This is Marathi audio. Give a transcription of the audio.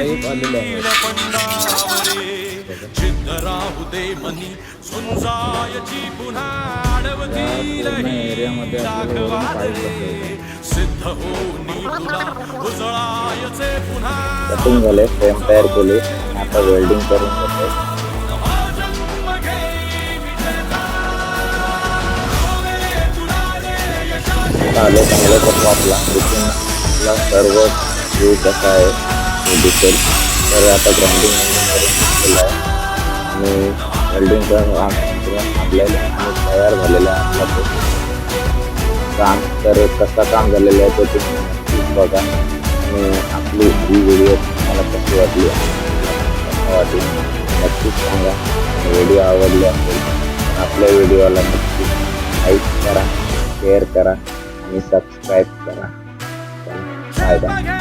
पाईप आलेले आहेत. या पूर्ण एरियामध्ये आपल्याला वरून पाईप बसवायचं. कटिंग झाले, फ्रेम तयार केली, आता वेल्डिंग करून घेतो. आले चांगलं करून आपला इथून आपला सर्व व्ह्यू कसा आहे ते दिसेल. तर आता ग्राउंडिंग करून आहे आणि वेल्डिंगचा काम आपल्याला तयार झालेला आहे. आपला तो काम तर कसं काम झालेलं आहे ते तुम्ही नक्कीच बघा आणि आपली ही व्हिडिओ तुम्हाला कशी वाटली नक्कीच सांगा. व्हिडिओ आवडली असेल आपल्या व्हिडिओला नक्कीच लाईक करा, शेअर करा आणि सबस्क्राईब करा. Bye bye.